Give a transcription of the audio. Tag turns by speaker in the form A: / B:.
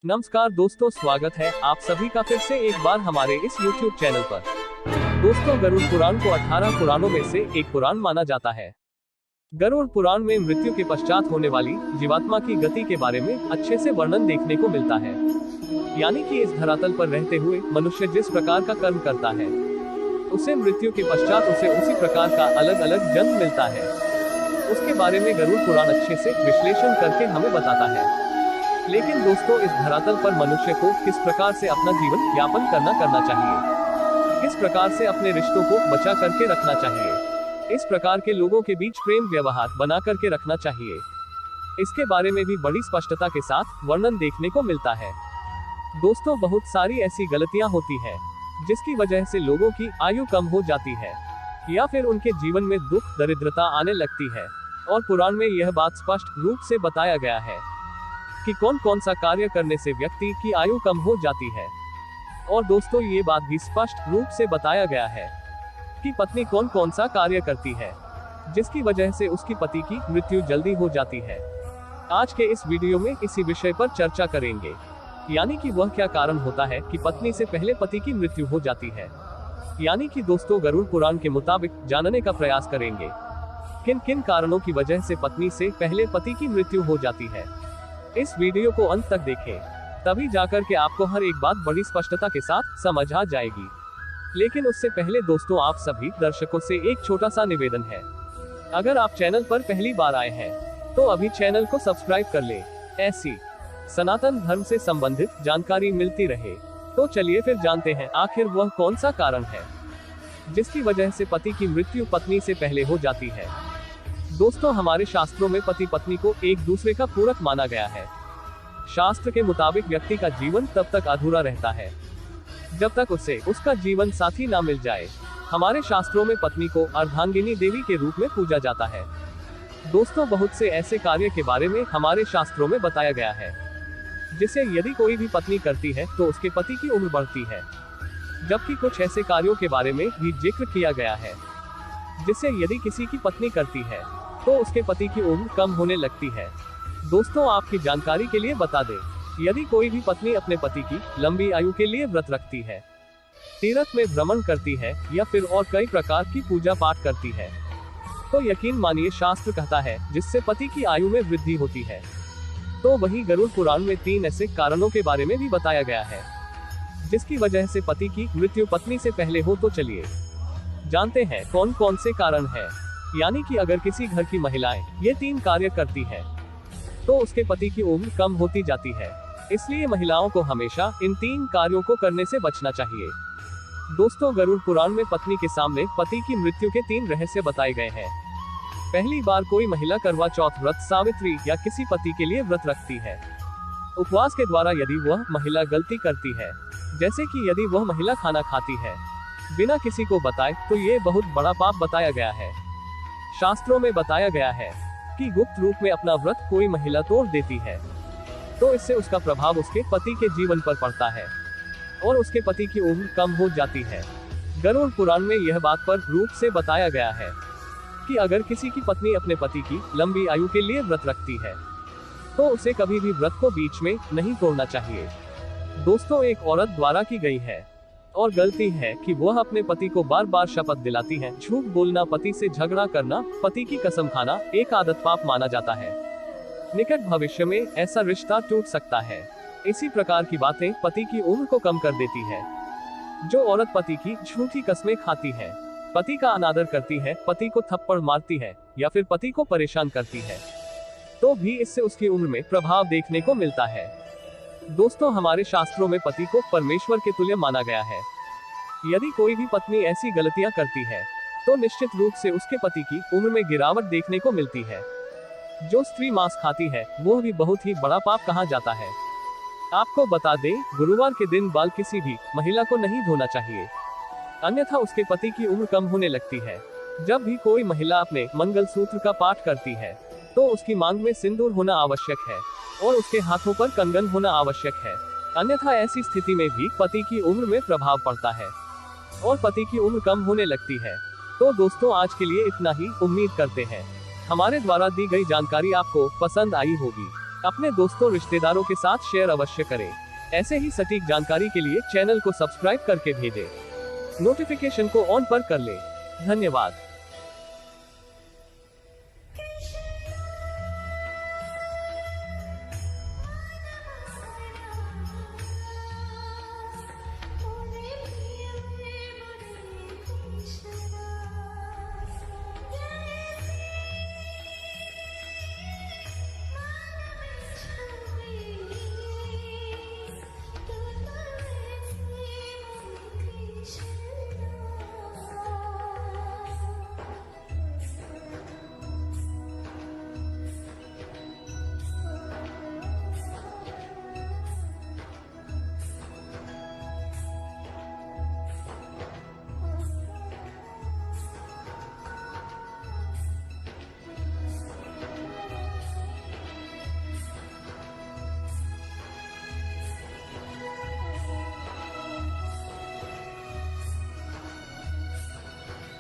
A: नमस्कार दोस्तों, स्वागत है आप सभी का फिर से एक बार हमारे इस YouTube चैनल पर। दोस्तों, गरुड़ पुराण को 18 पुराणों में से एक पुराण माना जाता है। गरुड़ पुराण में मृत्यु के पश्चात होने वाली जीवात्मा की गति के बारे में अच्छे से वर्णन देखने को मिलता है। यानी कि इस धरातल पर रहते हुए मनुष्य जिस प्रकार का कर्म करता है, उसे मृत्यु के पश्चात उसे उसी प्रकार का अलग अलग जन्म मिलता है। उसके बारे में गरुड़ पुराण अच्छे से विश्लेषण करके हमें बताता है। लेकिन दोस्तों, इस धरातल पर मनुष्य को किस प्रकार से अपना जीवन यापन करना चाहिए, किस प्रकार से अपने रिश्तों को बचा करके रखना चाहिए, इस प्रकार के लोगों के बीच प्रेम व्यवहार बना करके रखना चाहिए, इसके बारे में भी बड़ी स्पष्टता के साथ वर्णन देखने को मिलता है। दोस्तों, बहुत सारी ऐसी गलतियां होती है जिसकी वजह से लोगों की आयु कम हो जाती है या फिर उनके जीवन में दुख दरिद्रता आने लगती है। और पुराण में यह बात स्पष्ट रूप से बताया गया है कि कौन कौन सा कार्य करने से व्यक्ति की आयु कम हो जाती है। और दोस्तों, ये बात भी स्पष्ट रूप से बताया गया है कि पत्नी कौन कौन सा कार्य करती है जिसकी वजह से उसकी पति की मृत्यु जल्दी हो जाती है। आज के इस वीडियो में इसी विषय पर चर्चा करेंगे, यानी कि वह क्या कारण होता है कि पत्नी से पहले पति की मृत्यु हो जाती है। यानी कि दोस्तों, गरुड़ पुराण के मुताबिक जानने का प्रयास करेंगे किन किन कारणों की वजह से पत्नी से पहले पति की मृत्यु हो जाती है। इस वीडियो को अंत तक देखें, तभी जाकर के आपको हर एक बात बड़ी स्पष्टता के साथ समझ आ जाएगी। लेकिन उससे पहले दोस्तों, आप सभी दर्शकों से एक छोटा सा निवेदन है। अगर आप चैनल पर पहली बार आए हैं तो अभी चैनल को सब्सक्राइब कर ले, ऐसी सनातन धर्म से संबंधित जानकारी मिलती रहे। तो चलिए फिर जानते हैं आखिर वह कौन सा कारण है जिसकी वजह से पति की मृत्यु पत्नी से पहले हो जाती है। दोस्तों, हमारे शास्त्रों में पति पत्नी को एक दूसरे का पूरक माना गया है। शास्त्र के मुताबिक व्यक्ति का जीवन तब तक अधूरा रहता है जब तक उसे उसका जीवन साथी ना मिल जाए। हमारे शास्त्रों में पत्नी को अर्धांगिनी देवी के रूप में पूजा जाता है। दोस्तों, बहुत से ऐसे कार्य के बारे में हमारे शास्त्रों में बताया गया है जिसे यदि कोई भी पत्नी करती है तो उसके पति की उम्र बढ़ती है, जबकि कुछ ऐसे कार्यों के बारे में भी जिक्र किया गया है जिसे यदि किसी की पत्नी करती है तो उसके पति की उम्र कम होने लगती है। दोस्तों, आपकी जानकारी के लिए बता दें, यदि कोई भी पत्नी अपने पति की लंबी आयु के लिए व्रत रखती है, तीर्थ में भ्रमण करती है या फिर और कई प्रकार की पूजा पाठ करती है, तो यकीन मानिए शास्त्र कहता है जिससे पति की आयु में वृद्धि होती है। तो वही गरुड़ पुराण में 3 ऐसे कारणों के बारे में भी बताया गया है जिसकी वजह से पति की मृत्यु पत्नी से पहले हो। तो चलिए जानते हैं कौन कौन से कारण हैं। यानी कि अगर किसी घर की महिलाएं ये 3 कार्य करती है तो उसके पति की उम्र कम होती जाती है। इसलिए महिलाओं को हमेशा इन 3 कार्यों को करने से बचना चाहिए। दोस्तों, गरुड़ पुराण में पत्नी के सामने पति की मृत्यु के 3 रहस्य बताए गए हैं। पहली बार कोई महिला करवा चौथ व्रत, सावित्री या किसी पति के लिए व्रत रखती है। उपवास के द्वारा यदि वह महिला गलती करती है, जैसे कि यदि वह महिला खाना खाती है बिना किसी को बताए, तो ये बहुत बड़ा पाप बताया गया है। शास्त्रों में बताया गया है कि गुप्त रूप में अपना व्रत कोई महिला तोड़ देती है तो इससे उसका प्रभाव उसके पति के जीवन पर पड़ता है और उसके पति की उम्र कम हो जाती है। गरुड़ पुराण में यह बात पर रूप से बताया गया है कि अगर किसी की पत्नी अपने पति की लंबी आयु के लिए व्रत रखती है तो उसे कभी भी व्रत को बीच में नहीं तोड़ना चाहिए। दोस्तों, एक औरत द्वारा की गई है और गलती है कि वह अपने पति को बार बार शपथ दिलाती है। झूठ बोलना, पति से झगड़ा करना, पति की कसम खाना एक आदत पाप माना जाता है। निकट भविष्य में ऐसा रिश्ता टूट सकता है। इसी प्रकार की बातें पति की उम्र को कम कर देती है। जो औरत पति की झूठी कस्में खाती है, पति का अनादर करती है, पति को थप्पड़ मारती है या फिर पति को परेशान करती है, तो भी इससे उसकी उम्र में प्रभाव देखने को मिलता है। दोस्तों, हमारे शास्त्रों में पति को परमेश्वर के तुल्य माना गया है। यदि कोई भी पत्नी ऐसी गलतियां करती है तो निश्चित रूप से उसके पति की उम्र में गिरावट देखने को मिलती है। जो स्त्री मांस खाती है वो भी बहुत ही बड़ा पाप कहा जाता है। आपको बता दें, गुरुवार के दिन बाल किसी भी महिला को नहीं धोना चाहिए, अन्यथा उसके पति की उम्र कम होने लगती है। जब भी कोई महिला अपने मंगल सूत्र का पाठ करती है तो उसकी मांग में सिंदूर होना आवश्यक है और उसके हाथों पर कंगन होना आवश्यक है, अन्यथा ऐसी स्थिति में भी पति की उम्र में प्रभाव पड़ता है और पति की उम्र कम होने लगती है। तो दोस्तों, आज के लिए इतना ही। उम्मीद करते हैं हमारे द्वारा दी गई जानकारी आपको पसंद आई होगी। अपने दोस्तों रिश्तेदारों के साथ शेयर अवश्य करें। ऐसे ही सटीक जानकारी के लिए चैनल को सब्सक्राइब करके भेजें। नोटिफिकेशन को ऑन पर कर ले। धन्यवाद।